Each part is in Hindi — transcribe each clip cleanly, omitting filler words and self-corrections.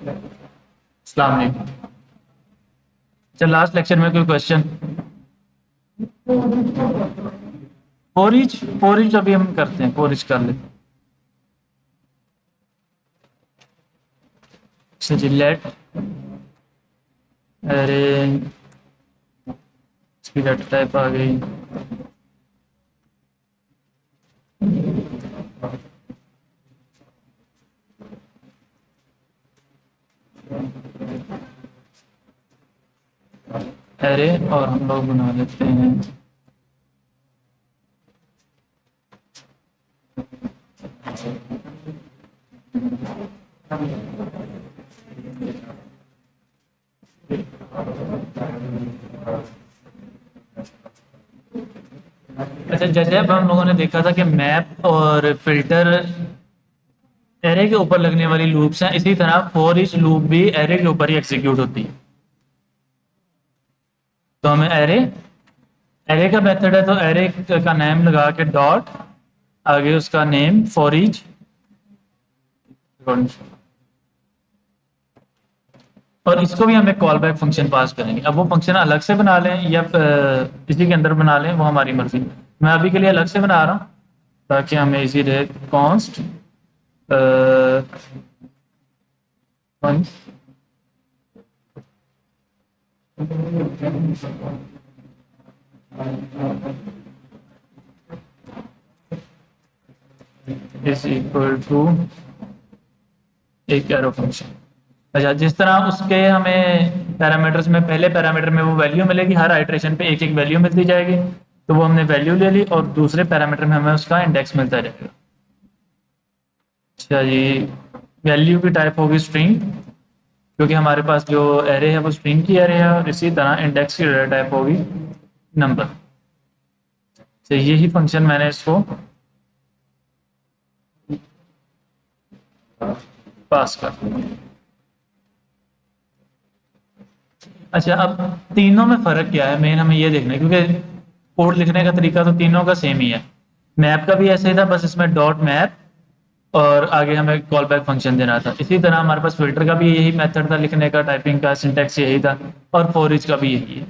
अस्सलाम वालेकुम। चल लास्ट लेक्चर में कोई क्वेश्चन? फोर इच अभी हम करते हैं, 4 इच कर लेते हैं। अच्छा जी, लेट अरे इसकी डाटा टाइप आ गई। अरे और हम लोग बना लेते हैं अच्छा, जैसे अब हम लोगों ने देखा था कि मैप और फिल्टर एरे के ऊपर लगने वाली लूप्स हैं, इसी तरह फोर इच लूप भी एरे के ऊपर ही एग्जीक्यूट होती है। तो हमें एरे एरे का मेथड है, तो एरे का नेम लगा के डॉट आगे उसका नेम फॉर इच, और इसको भी हम एक कॉल बैक फंक्शन पास करेंगे। अब वो फंक्शन अलग से बना लें या इसी के अंदर बना लें, वो हमारी मर्जी। मैं अभी के लिए अलग से बना रहा हूँ ताकि हमें इजी रहे। कॉन्स्ट इज इक्वल टू एक एरो फंक्शन। अच्छा, जिस तरह उसके हमें पैरामीटर्स में पहले पैरामीटर में वो वैल्यू मिलेगी, हर आइट्रेशन पे एक एक वैल्यू मिलती जाएगी, तो वो हमने वैल्यू ले ली और दूसरे पैरामीटर में हमें उसका इंडेक्स मिलता रहेगा। अच्छा जी, वैल्यू की टाइप होगी स्ट्रिंग, क्योंकि हमारे पास जो एरे है वो स्ट्रिंग की एरे है, और इसी तरह इंडेक्स की डेटा टाइप होगी नंबर। तो यही फंक्शन मैंने इसको पास कर दिया। अच्छा, अब तीनों में फ़र्क क्या है, मेन हमें ये देखना है, क्योंकि कोड लिखने का तरीका तो तीनों का सेम ही है। मैप का भी ऐसे ही था, बस इसमें डॉट मैप और आगे हमें कॉल बैक फंक्शन देना था। इसी तरह हमारे पास फिल्टर का भी यही मेथड था लिखने का, टाइपिंग का सिंटैक्स यही था, और फॉर ईच का भी यही है।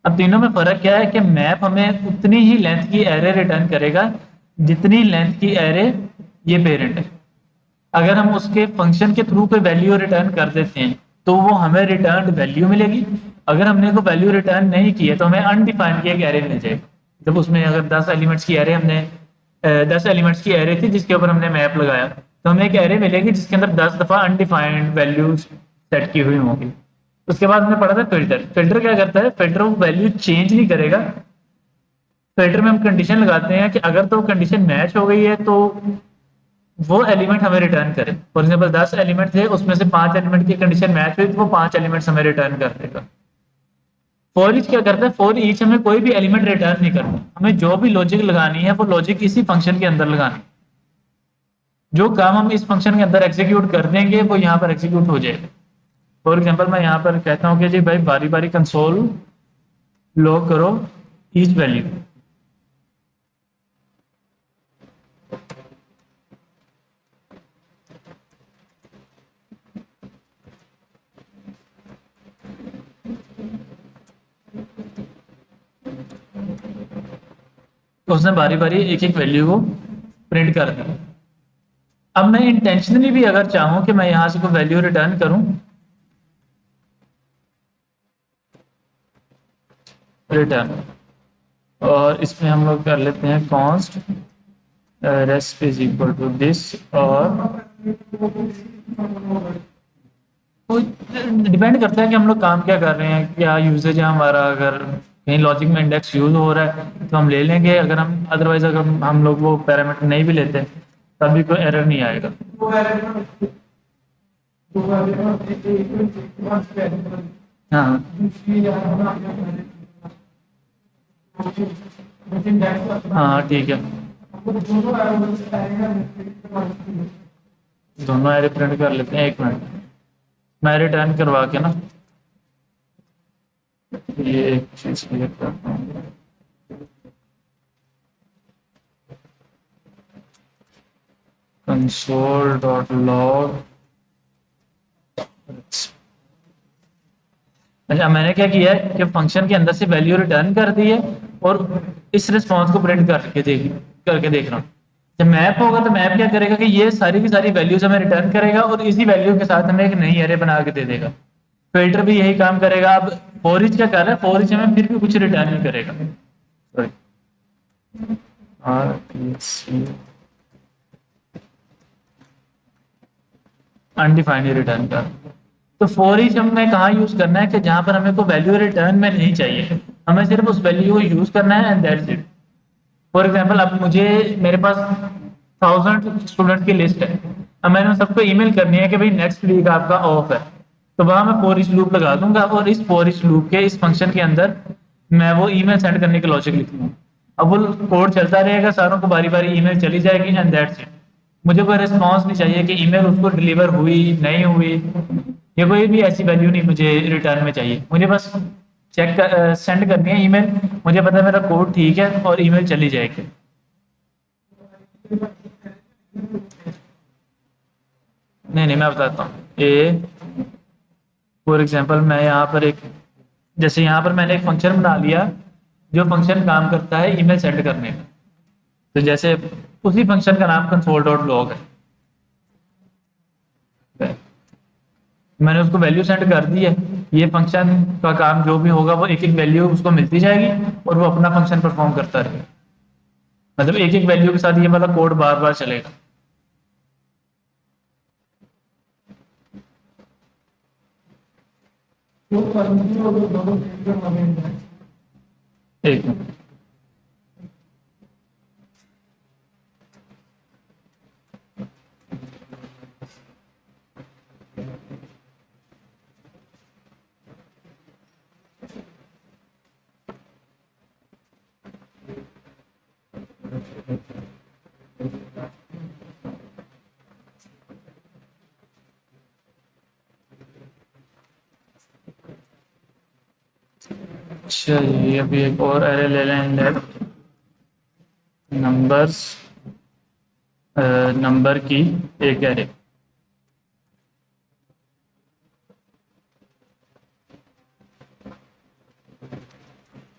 अब तीनों में फ़र्क क्या है कि मैप हमें उतनी ही लेंथ की एरे रिटर्न करेगा जितनी लेंथ की एरे ये पेरेंट है। अगर हम उसके फंक्शन के थ्रू कोई वैल्यू रिटर्न कर देते हैं तो वो हमें रिटर्न वैल्यू मिलेगी। अगर हमने को वैल्यू रिटर्न नहीं की है तो हमें अनडिफाइंड की एक एरे मिल जाएगी। जब उसमें अगर 10 एलिमेंट्स की एरे हमने 10 एलिमेंट्स की एरे थी जिसके ऊपर हमने मैप लगाया, तो हमें एक एरे मिलेगी जिसके अंदर 10 दफ़ा अनडिफाइंड वैल्यूज सेट की हुई होंगी। उसके बाद हमने पढ़ा था फिल्टर। फिल्टर क्या करता है, फिल्टर वो वैल्यू चेंज नहीं करेगा। फिल्टर में हम कंडीशन लगाते हैं कि अगर तो कंडीशन मैच हो गई है तो वो एलिमेंट हमें रिटर्न करे। फॉर एग्जाम्पल 10 एलिमेंट थे, उसमें से 5 एलिमेंट की कंडीशन मैच हुई तो वो 5 एलिमेंट्स हमें रिटर्न कर देगा। फॉर ईच क्या करता है, फॉर ईच हमें कोई भी एलिमेंट रिटर्न नहीं करना, हमें जो भी लॉजिक लगानी है वो लॉजिक इसी फंक्शन के अंदर लगानी। जो काम हम इस फंक्शन के अंदर एग्जीक्यूट कर देंगे वो यहाँ पर एग्जीक्यूट हो जाएगा। फॉर एग्जाम्पल मैं यहाँ पर कहता हूँ कि जी भाई बारी बारी कंसोल लॉग करो ईच वैल्यू। तो उसने बारी बारी एक एक वैल्यू को प्रिंट कर दी। अब मैं इंटेंशनली भी अगर चाहूं कि मैं यहां से कोई वैल्यू रिटर्न करूं, रिटर्न, और इसमें हम लोग कर लेते हैं कॉन्स्ट रेस्प इज इक्वल टू दिस, और तो डिपेंड करता है कि हम लोग काम क्या कर रहे हैं, क्या यूजेज है हमारा। अगर कहीं लॉजिक में इंडेक्स यूज हो रहा है तो हम ले लेंगे, अगर हम अदरवाइज अगर हम लोग वो पैरामीटर नहीं भी लेते तभी कोई एरर नहीं आएगा। हाँ हाँ ठीक है, दोनों एरे प्रिंट कर लेते हैं। एक मिनट, मैं रिटर्न करवा के ना ये एक चीज क्लियर करता हूँ। कंसोल डॉट लॉग अच्छा, मैंने क्या किया है कि फंक्शन के अंदर से वैल्यू रिटर्न कर दी है और इस रिस्पॉन्स को प्रिंट करके देख रहा हूँ। जब मैप होगा तो मैप क्या करेगा कि ये सारी की सारी वैल्यूज हमें रिटर्न करेगा और इसी वैल्यू के साथ हमें एक नई एरे बना के दे देगा। फिल्टर भी यही काम करेगा। अब फॉर ईच क्या कर रहा है, फॉर ईच हमें फिर भी कुछ रिटर्न नहीं करेगा। सॉरी, अनडिफाइंड रिटर्न कर। तो फॉर ईच हमें कहाँ यूज करना है कि जहां पर हमें को वैल्यू रिटर्न में नहीं चाहिए, हमें सिर्फ उस वैल्यू को यूज करना है and that's it. For example, अब मुझे मेरे पास 1000 स्टूडेंट की लिस्ट है। अब मैंने उन सबको ईमेल करनी है कि भाई नेक्स्ट वीक आपका ऑफ है, तो वहां मैं फॉर ईच लूप लगा दूंगा और इस फॉर ईच लूप के इस फंक्शन के अंदर मैं वो ईमेल सेंड करने के लॉजिक लिख दूंगा। अब वो कोड चलता रहेगा, सारों को बारी बारी ईमेल चली जाएगी एंड दैट्स इट। मुझे कोई रिस्पॉन्स नहीं चाहिए कि ईमेल उसको डिलीवर हुई नहीं हुई, या कोई भी ऐसी वैल्यू नहीं मुझे रिटर्न में चाहिए। मुझे बस सेंड करनी है ईमेल, मुझे पता है मेरा कोड ठीक है और ईमेल चली जाएगी। नहीं नहीं, मैं बताता हूँ। ए फॉर एग्जांपल, मैं यहाँ पर एक, जैसे यहाँ पर मैंने एक फंक्शन बना लिया जो फंक्शन काम करता है ईमेल सेंड करने का। तो जैसे उसी फंक्शन का नाम कंसोल डॉट लॉग है, मैंने उसको वैल्यू सेंड कर दी है। ये फंक्शन का काम जो भी होगा वो एक एक वैल्यू उसको मिलती जाएगी और वो अपना फंक्शन परफॉर्म करता रहेगा। मतलब एक एक वैल्यू के साथ ये वाला कोड बार बार चलेगा। एक मिनट। चलिए अभी एक और एरे ले लें, लेफ्ट नंबर्स, नंबर की एक एरे।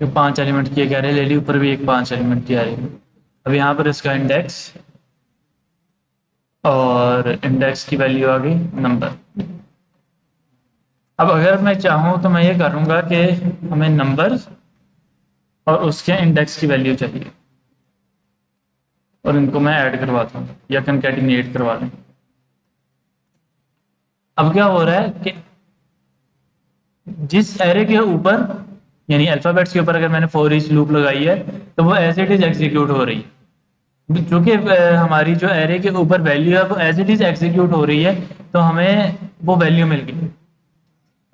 तो 5 एलिमेंट की एक एरे ले ली, ऊपर भी एक 5 एलिमेंट की एरे। अब यहाँ पर इसका इंडेक्स और इंडेक्स की वैल्यू आ गई नंबर। अब अगर मैं चाहूँ तो मैं ये करूँगा कि हमें नंबर और उसके इंडेक्स की वैल्यू चाहिए और इनको मैं ऐड करवाता हूँ या कंकैटिनेट करवा दूँ। अब क्या हो रहा है कि जिस एरे के ऊपर, यानी अल्फाबेट्स के ऊपर अगर मैंने फॉर ईच लूप लगाई है तो वो एज इट इज एग्जीक्यूट हो रही है। चूंकि हमारी जो एरे के ऊपर वैल्यू है वो एज इट इज एग्जीक्यूट हो रही है, तो हमें वो वैल्यू मिल गई।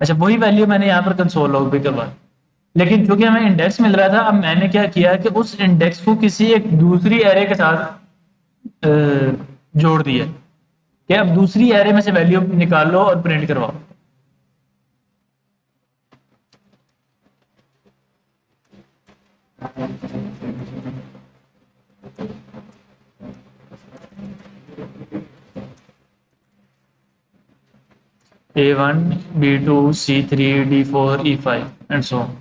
अच्छा, वही वैल्यू मैंने यहाँ पर कंसोल लॉग भी करवा, लेकिन चूंकि हमें इंडेक्स मिल रहा था, अब मैंने क्या किया कि उस इंडेक्स को किसी एक दूसरी एरे के साथ जोड़ दिया कि अब दूसरी एरे में से वैल्यू निकाल लो और प्रिंट करवाओ। A1, B2, C3, D4, E5 and so on.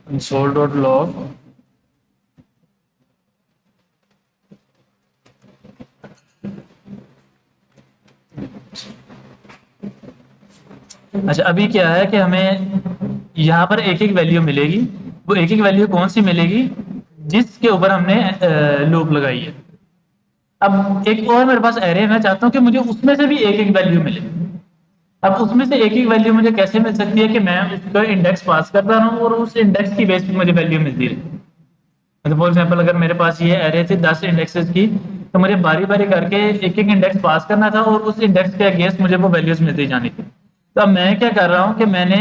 console.log अच्छा, अभी क्या है कि हमें यहाँ पर एक एक वैल्यू मिलेगी। वो एक एक वैल्यू कौन सी मिलेगी, जिसके ऊपर हमने लूप लगाई है। अब एक और मेरे पास एरे, मैं चाहता हूँ कि मुझे उसमें से भी एक एक वैल्यू मिले। अब उसमें से एक एक वैल्यू मुझे कैसे मिल सकती है कि मैं उसका इंडेक्स पास करता रहूं और उस इंडेक्स की बेस पे मुझे वैल्यू मिलती रही। मतलब फॉर एग्जांपल, अगर मेरे पास ये एरे थी 10 इंडेक्सेस की, तो मुझे बारी बारी करके एक एक इंडेक्स पास करना था और उस इंडेक्स के अगेंस्ट मुझे वो वैल्यूज मिलती जानी थी। तो अब मैं क्या कर रहा हूँ कि मैंने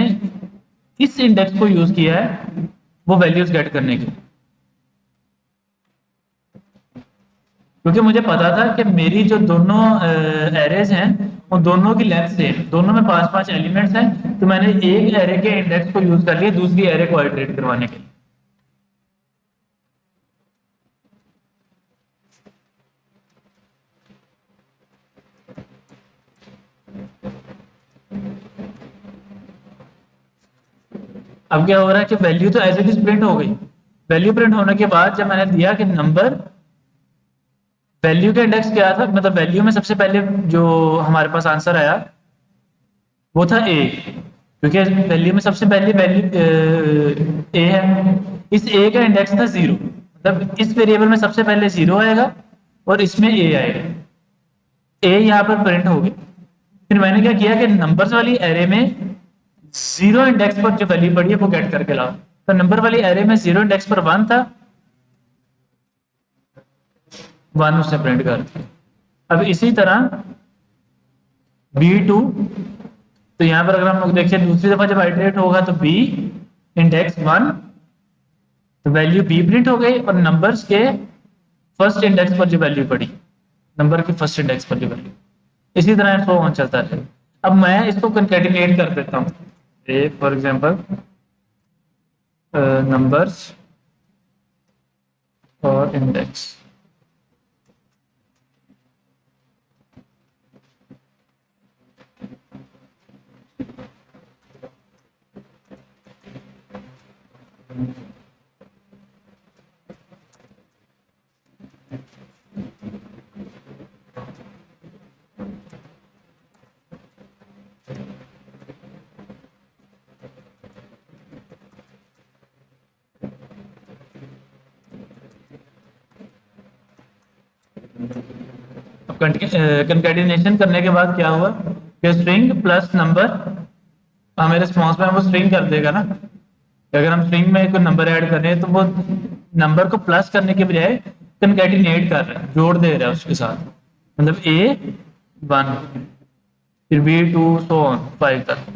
इस इंडेक्स को यूज किया है वो वैल्यूज गेट करने के लिए। क्योंकि मुझे पता था कि मेरी जो दोनों एरेज हैं उन दोनों की लेंथ सेम, दोनों में 5-5 एलिमेंट्स हैं, तो मैंने एक एरे के इंडेक्स को यूज कर लिया दूसरी एरे को आइटरेट करवाने के लिए। अब क्या हो रहा है कि वैल्यू तो एज इट इज प्रिंट हो गई। वैल्यू प्रिंट होने के बाद जब मैंने दिया कि नंबर, वैल्यू का इंडेक्स क्या था, मतलब वैल्यू में सबसे पहले जो हमारे पास आंसर आया वो था ए, क्योंकि वैल्यू में सबसे पहले वैल्यू ए है। इस ए का इंडेक्स था 0, मतलब इस वेरिएबल में सबसे पहले 0 आएगा और इसमें ए आएगा। ए यहाँ पर प्रिंट हो गई। फिर मैंने क्या किया कि नंबर्स वाली एरे में 0 इंडेक्स पर जो वैल्यू पड़ी है वो गेट करके लाओ। तो नंबर वाली एरे में 0 इंडेक्स पर 1 था, 1 उसने प्रिंट कर दिया। अब इसी तरह B2, तो यहाँ पर अगर हम लोग देखिए दूसरी दफा जब आइटरेट होगा तो B इंडेक्स 1, तो वैल्यू B प्रिंट हो गई और नंबर्स के फर्स्ट इंडेक्स पर जो वैल्यू पड़ी, नंबर के फर्स्ट इंडेक्स पर जो वैल्यू, इसी तरह सो ऑन चलता है। अब मैं इसको कंकैटिनेट कर देता हूँ, ए फॉर एग्जांपल नंबर्स और इंडेक्स। अब कंकैटिनेशन करने के बाद क्या हुआ कि स्ट्रिंग प्लस नंबर हमें रिस्पॉन्स में वो स्ट्रिंग कर देगा ना। अगर हम स्ट्रिंग में कोई नंबर ऐड कर रहे हैं तो वो नंबर को प्लस करने के बजाय कंकैटिनेट कर रहा है, जोड़ दे रहा है उसके साथ, मतलब A1 फिर B2 सो ऑन 5 तक।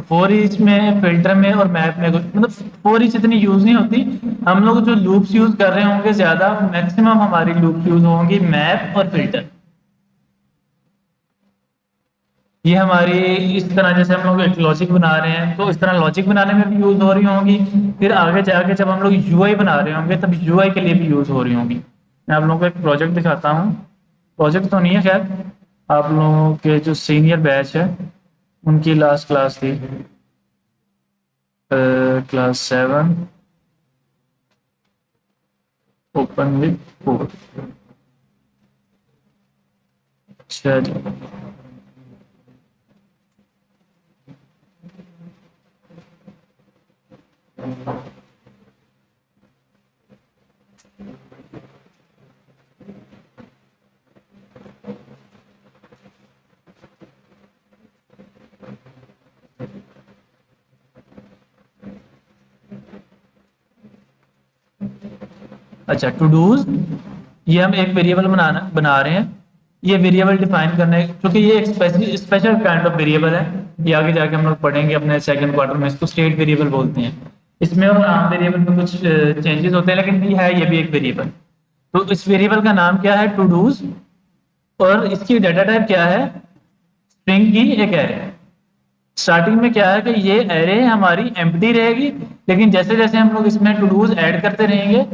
फोर ईच में, फिल्टर में और मैप में कुछ मतलब फोर ईच इतनी यूज नहीं होती। हम लोग जो लूप्स यूज कर रहे होंगे ज्यादा, मैक्सिमम हमारी लूप यूज होंगी मैप और फिल्टर। ये हमारी इस तरह जैसे हम लोग एक लॉजिक बना रहे हैं तो इस तरह लॉजिक बनाने में भी यूज हो रही होंगी। फिर आगे जाके जब हम लोग यूआई बना रहे होंगे तब यूआई के लिए भी यूज हो रही होंगी। मैं आप लोगों को एक प्रोजेक्ट दिखाता हूँ, प्रोजेक्ट तो नहीं है खैर, आप लोगों के जो सीनियर बैच है उनकी लास्ट क्लास थी, क्लास 7 ओपन विद कोड। अच्छा जी, अच्छा टू डूज, ये हम एक वेरिएबल बना रहे हैं। ये वेरिएबल डिफाइन करने, क्योंकि ये एक स्पेशल काइंड ऑफ वेरिएबल है, ये आगे जाके हम लोग पढ़ेंगे अपने सेकंड क्वार्टर में, इसको स्टेट वेरिएबल बोलते हैं। इसमें और आम वेरिएबल में कुछ चेंजेस होते हैं, लेकिन ये है, ये भी एक वेरिएबल। तो इस वेरिएबल का नाम क्या है, टू डूज, और इसकी डाटा टाइप क्या है, स्ट्रिंग की एक एरे। स्टार्टिंग में क्या है कि ये एरे हमारी एम्प्टी रहेगी, लेकिन जैसे जैसे हम लोग इसमें टू डूज ऐड करते रहेंगे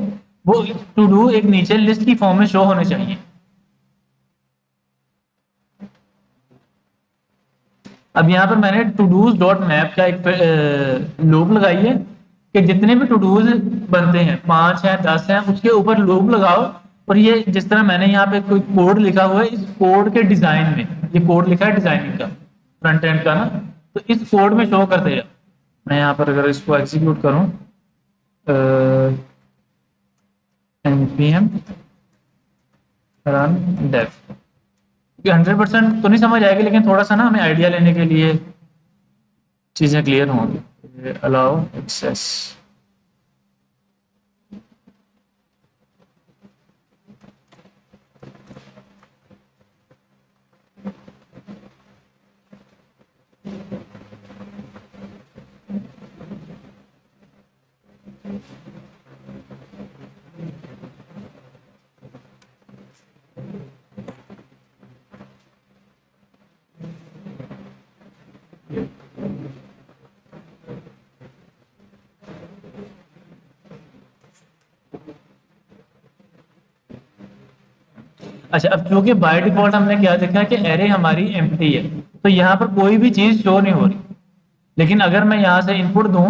वो टू डू एक नीचे लिस्ट की फॉर्म में शो होने चाहिए। अब यहाँ पर मैंने टू डूज डॉट मैप का एक लूप लगाई है कि जितने भी टू डूज बनते हैं, 5 हैं 10 हैं, उसके ऊपर लूप लगाओ। और ये जिस तरह मैंने यहाँ पे कोई कोड लिखा हुआ है, इस कोड के डिजाइन में, ये कोड लिखा है डिजाइनिंग का, फ्रंट एंड का ना, तो इस कोड में शो कर देगा। मैं यहाँ पर अगर इसको एग्जीक्यूट करूँ npm run dev, 100% तो नहीं समझ आएगी, लेकिन थोड़ा सा ना हमें आइडिया लेने के लिए चीजें क्लियर होंगी। अलाउ एक्सेस, अच्छा, अब क्योंकि बाय डिफॉल्ट हमने क्या देखा है कि एरे हमारी एम्प्टी है, तो यहाँ पर कोई भी चीज शो नहीं हो रही। लेकिन अगर मैं यहाँ से इनपुट दूं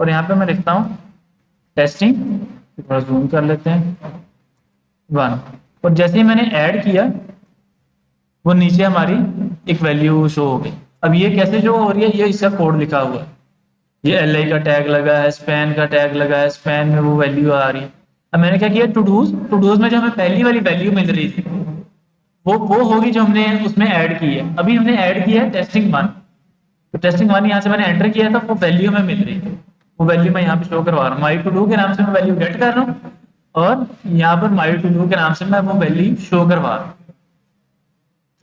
और यहाँ पे मैं लिखता हूँ टेस्टिंग, थोड़ा जूम कर लेते हैं 1, और जैसे ही मैंने ऐड किया वो नीचे हमारी एक वैल्यू शो हो गई। अब ये कैसे शो हो रही है, ये इसका कोड लिखा हुआ है, ये एल का टैग लगा है, स्पैन का टैग लगा है, स्पैन में वो वैल्यू आ रही है। अब मैंने क्या किया, टू डूज में जो हमें पहली वाली वैल्यू मिल रही थी वो होगी जो हमने उसमें ऐड की है। अभी हमने ऐड किया है टेस्टिंग 1, तो टेस्टिंग 1 यहाँ से मैंने एंटर किया था, वो वैल्यू में मिल रही थी, वो वैल्यू मैं यहाँ पे शो करवा रहा हूँ। माई टू डू के नाम से मैं वैल्यू गेट कर रहा हूँ और यहाँ पर माई टू डू के नाम से मैं वो वैल्यू शो करवा रहा हूँ।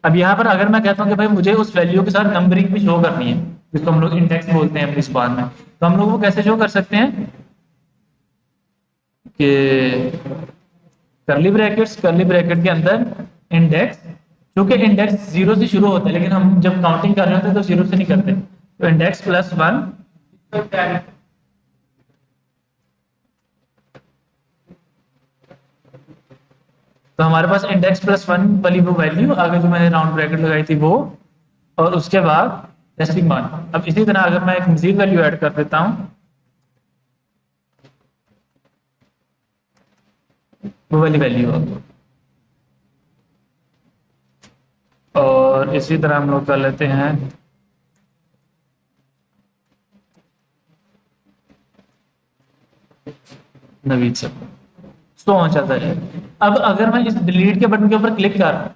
अब यहाँ पर अगर मैं कहता हूँ कि भाई मुझे उस वैल्यू के साथ नंबरिंग भी शो करनी है, जिसको हम लोग इंडेक्स बोलते हैं इस बार में, तो हम लोग वो कैसे शो कर सकते हैं कि करली ब्रैकेट के अंदर इंडेक्स, क्योंकि इंडेक्स 0 से शुरू होता है, लेकिन हम जब काउंटिंग कर रहे होते हैं तो 0 से नहीं करते, तो इंडेक्स +1, तो हमारे पास इंडेक्स +1 वाली वो वैल्यू आगे जो मैंने राउंड ब्रैकेट लगाई थी वो, और उसके बाद टेस्टिंग 1। अब इसी तरह अगर मैं एक मजीद वैल्यू ऐड कर देता हूं, वो वाली वैल्यू होगी, और इसी तरह हम लोग कर लेते हैं नवीद से तो चलता है। अब अगर मैं इस डिलीट के बटन के ऊपर क्लिक कर रहा हूं,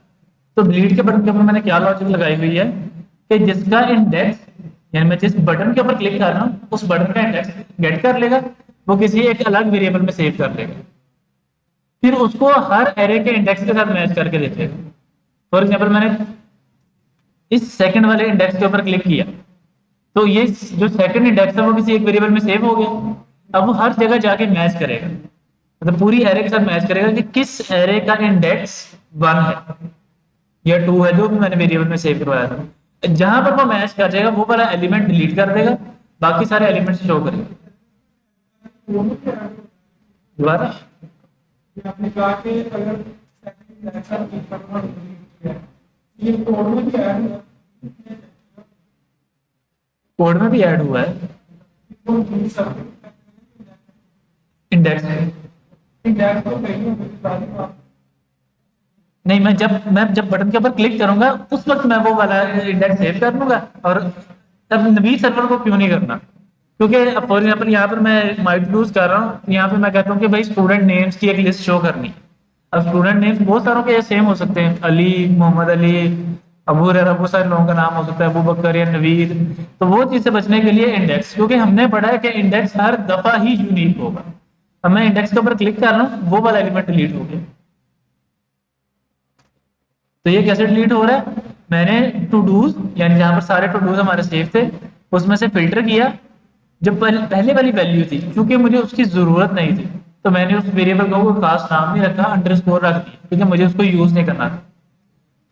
तो डिलीट के बटन के ऊपर मैंने क्या लॉजिक लगाई हुई है कि जिसका इंडेक्स, यानी मैं जिस बटन के ऊपर क्लिक कर रहा हूँ उस बटन का इंडेक्स गेट कर लेगा, वो किसी एक अलग वेरिएबल में सेव कर लेगा, फिर उसको हर एरे के इंडेक्स के साथ मैच करके देखेगा। फॉर एग्जाम्पल मैंने इस सेकंड वाले इंडेक्स के ऊपर क्लिक किया, तो ये जो सेकंड इंडेक्स है वो किसी एक वेरिएबल में सेव हो गया। अब वो हर जगह जाके मैच करेगा, मतलब पूरी एरे के साथ मैच करेगा कि किस एरे का इंडेक्स 1 है या 2 है, जो भी मैंने वेरिएबल में सेव करवाया था। जहां पर वो मैच कर जाएगा वो वाला एलिमेंट डिलीट कर देगा, बाकी सारे एलिमेंट्स शो करेगा। दोबारा आपने कहा कि अगर ये कोड में भी ऐड हुआ है इंडेक्स। नहीं, मैं जब बटन के ऊपर क्लिक करूंगा उस वक्त मैं वो वाला इंडेक्स सेव कर लूंगा, और तब नवीद सर्वर को क्यों नहीं करना, क्योंकि फॉर एग्जाम्पल यहाँ पर मैं माई टू डूज कर रहा हूँ, यहाँ पे मैं कहता हूँ कि भाई स्टूडेंट नेम्स की एक लिस्ट शो करनी है। अब स्टूडेंट नेम्स बहुत सारों के सेम हो सकते हैं, अली, मोहम्मद अली, अबू हुरैरा, बहुत सारे लोगों का नाम हो सकता है, अबू बकर या नवीद। तो वो चीज से बचने के लिए इंडेक्स, क्योंकि हमने पढ़ा है कि इंडेक्स हर दफा ही यूनिक होगा। अब मैं इंडेक्स के ऊपर क्लिक कर रहा हूँ, वो वाला एलिमेंट डिलीट हो गया। तो ये कैसे डिलीट हो रहा है, मैंने टू डूज यानी जहां पर सारे टू डूज हमारे सेव थे उसमें से फिल्टर किया, जब पहले वाली वैल्यू थी क्योंकि मुझे उसकी जरूरत नहीं थी, तो मैंने उस वेरिएबल का कोई खास नाम नहीं रखा, अंडरस्कोर रख दिया, क्योंकि मुझे उसको यूज नहीं करना था।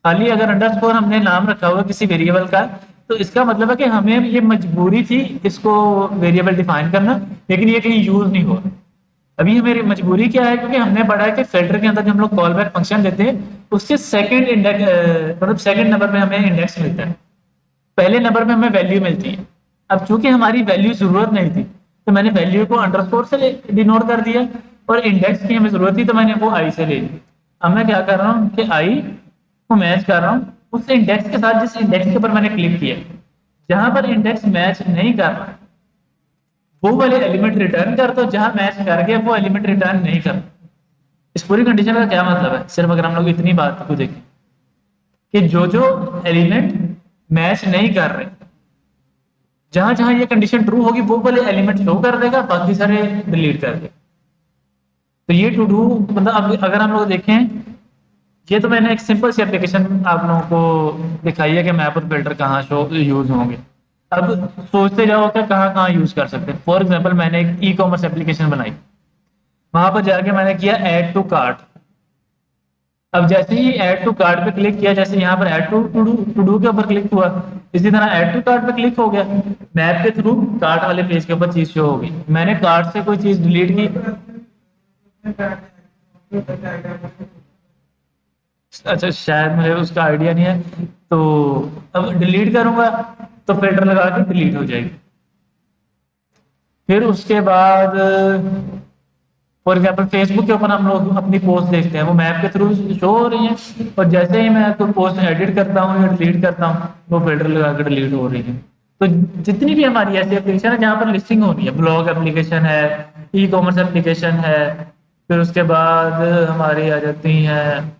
खाली अगर अंडरस्कोर हमने नाम रखा हुआ किसी वेरिएबल का, तो इसका मतलब है कि हमें ये मजबूरी थी इसको वेरिएबल डिफाइन करना, लेकिन ये कहीं यूज नहीं हो रहा। अभी हमारी मजबूरी क्या है, क्योंकि हमने पढ़ा है कि फिल्टर के अंदर जब हम लोग कॉल बैक फंक्शन देते हैं उसके सेकंड इंडेक्स मतलब सेकंड नंबर में हमें इंडेक्स मिलता है, पहले नंबर में हमें वैल्यू मिलती है। अब चूंकि हमारी वैल्यू जरूरत नहीं थी तो मैंने वैल्यू को अंडरस्कोर से डिनोट कर दिया, और इंडेक्स की हमें जरूरत थी तो मैंने वो आई से ले ली। अब मैं क्या कर रहा हूँ कि आई को मैच कर रहा हूँ उस इंडेक्स के साथ जिस इंडेक्स के ऊपर मैंने क्लिक किया। जहां पर इंडेक्स मैच नहीं कर रहा वो वाले एलिमेंट रिटर्न कर दो, जहां मैच कर गया वो एलिमेंट रिटर्न नहीं कर। इस पूरी कंडीशन का क्या मतलब है, सिर्फ अगर हम लोग इतनी बात को देखें कि जो एलिमेंट मैच नहीं कर रहे, जहां जहां ये कंडीशन ट्रू होगी वो वाले एलिमेंट शो कर देगा, बाकी सारे डिलीट कर देगा। तो ये टू डू मतलब अब अगर हम लोग देखें, ये तो मैंने एक सिंपल सी एप्लीकेशन आप लोगों को दिखाई है कि मैप और फिल्टर कहाँ शो यूज होंगे। अब सोचते जाओ कि कहाँ कहाँ यूज कर सकते हैं। फॉर एग्जांपल मैंने एक ई कॉमर्स एप्लीकेशन बनाई, वहां पर जाके मैंने किया ऐड टू कार्ट। अब जैसे ही ऐड टू कार्ट पे क्लिक किया, जैसे यहाँ पर ऐड टू डू के ऊपर क्लिक हुआ, इसी तरह ऐड टू कार्ट पे क्लिक हो गया, मैप के थ्रू कार्ट वाले पेज के ऊपर चीज शो होगी। मैंने कार्ट से कोई चीज डिलीट की, अच्छा शायद मुझे उसका आइडिया नहीं है, तो अब डिलीट करूंगा तो फिल्टर लगा के डिलीट हो जाएगी। फिर उसके बाद फॉर एग्जाम्पल फेसबुक के ऊपर हम लोग अपनी पोस्ट देखते हैं, वो मैप के थ्रू शो हो रही है, और जैसे ही मैं कोई पोस्ट एडिट करता हूँ या डिलीट करता हूँ, वो फिल्टर लगा के डिलीट हो रही है। तो जितनी भी हमारी ऐसी एप्लीकेशन है जहाँ पर लिस्टिंग होनी है, ब्लॉग एप्लीकेशन है, ई कॉमर्स एप्लीकेशन है, फिर उसके बाद हमारी आ जाती हैं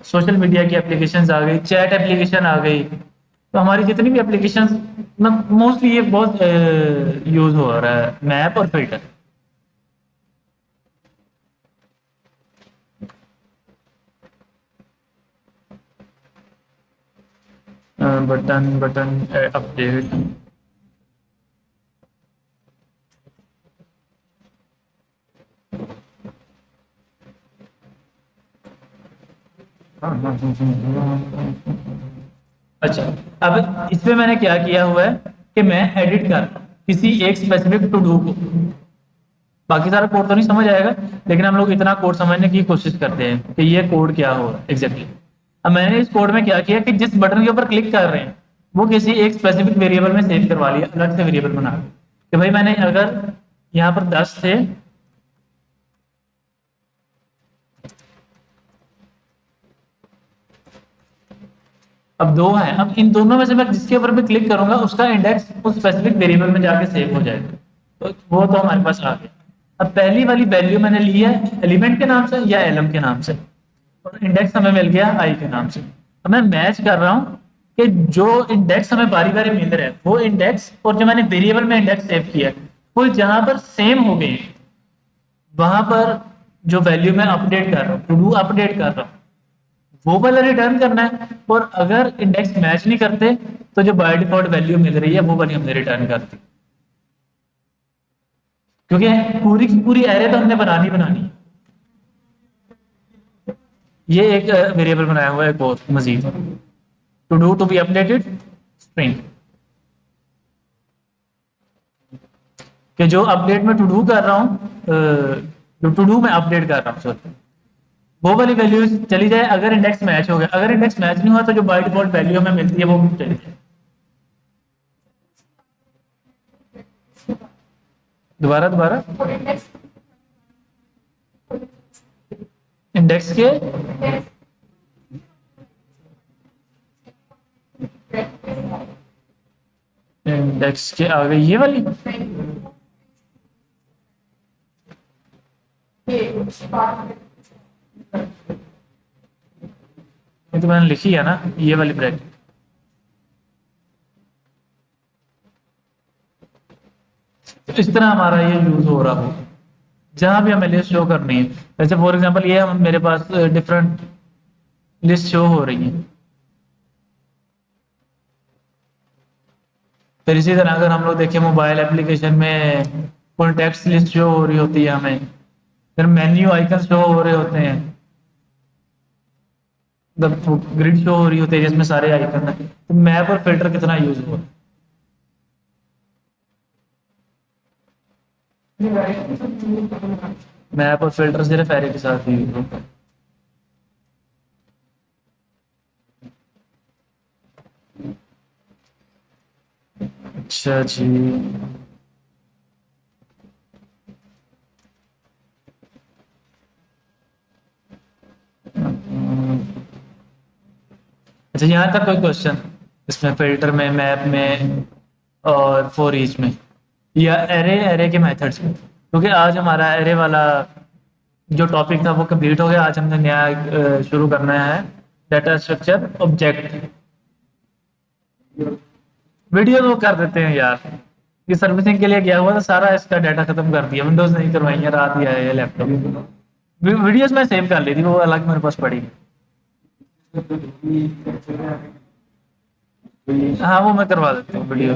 सोशल मीडिया की एप्लीकेशन आ गई, चैट एप्लीकेशन आ गई। तो हमारी जितनी भी एप्लीकेशन मोस्टली ये बहुत यूज हो रहा है, मैप और फिल्टर। बटन बटन अपडेट, अच्छा अब इसमें मैंने क्या किया हुआ है कि मैं एडिट कर रहा हूं किसी एक स्पेसिफिक टू डू को। बाकी सारा कोड तो नहीं समझ आएगा, लेकिन हम लोग इतना कोड समझने की कोशिश करते हैं कि ये कोड क्या हो रहा है एग्जैक्टली। अब मैंने इस कोड में क्या किया कि जिस बटन के ऊपर क्लिक कर रहे हैं वो किसी एक स्पेसिफिक वेरिएबल में सेव करवा लिया, अलग से वेरिएबल बना के कि भाई मैंने अगर यहाँ पर 10 थे, अब 2 हैं, अब इन दोनों में से मैं जिसके ऊपर भी क्लिक करूंगा उसका इंडेक्स उस स्पेसिफिक वेरिएबल में जाके सेव हो जाएगा। तो वो तो हमारे पास आ गया। अब पहली वाली वैल्यू मैंने ली है एलिमेंट के नाम से या एलम के नाम से, और इंडेक्स हमें मिल गया आई के नाम से। अब मैं मैच कर रहा हूँ कि जो इंडेक्स हमें बारी बारी मिल रहा है वो इंडेक्स और जो मैंने वेरिएबल में इंडेक्स सेव किया है वो जहां पर सेम हो गए वहां पर जो वैल्यू मैं अपडेट कर रहा हूँ, टू डू अपडेट कर रहा हूँ, वो वाला रिटर्न करना है। और अगर इंडेक्स मैच नहीं करते तो जो बाय डिफॉल्ट वैल्यू मिल रही है वो वाली हमने रिटर्न कर दी, क्योंकि पूरी की पूरी एरे तो हमने बनानी बनानी है। ये एक वेरिएबल बनाया हुआ है बहुत मजीद, to do to be updated string, कि जो अपडेट में टू डू कर रहा हूँ, जो टू डू में अपडेट कर रहा हूँ सॉरी, वो वाली वैल्यू चली जाए अगर इंडेक्स मैच हो गया। अगर इंडेक्स मैच नहीं हुआ तो जो बाय डिफॉल्ट वैल्यू हमें मिलती है वो चली जाए। दोबारा दोबारा इंडेक्स के इंडेक्स के आगे ये वाली, ये तो मैंने लिखी है ना, ये वाली ब्रैकेट। तो इस तरह हमारा ये यूज हो रहा हो जहां भी हमें लिस्ट शो करनी है। जैसे फॉर एग्जांपल ये हम मेरे पास डिफरेंट लिस्ट शो हो रही है। फिर इसी तरह अगर हम लोग देखें मोबाइल एप्लीकेशन में कॉन्टेक्ट्स लिस्ट शो हो रही होती है हमें, फिर मेन्यू आइकन शो हो रहे होते हैं, ग्रिड शो हो रही होती है जिसमें सारे आइकन है। तो मैप और फिल्टर कितना यूज हुआ। मैप और फिल्टर सिर्फ एरे के साथ यूज होता है। अच्छा जी, अच्छा यहाँ तक कोई क्वेश्चन इसमें फिल्टर में, मैप में और फॉर ईच में या एरे एरे के मेथड्स में? क्योंकि आज हमारा एरे वाला जो टॉपिक था वो कंप्लीट हो गया। आज हमने नया शुरू करना है डाटा स्ट्रक्चर ऑब्जेक्ट। वीडियो तो कर देते हैं यार, ये सर्विसिंग के लिए गया हुआ था, सारा इसका डाटा खत्म कर दिया, विंडोज नहीं करवाई है, रात ही आया है लैपटॉप। वीडियोस मैं सेव कर ली थी, वो अलग मेरे पास पड़ी। हाँ वो मैं करवा देता हूँ वीडियो।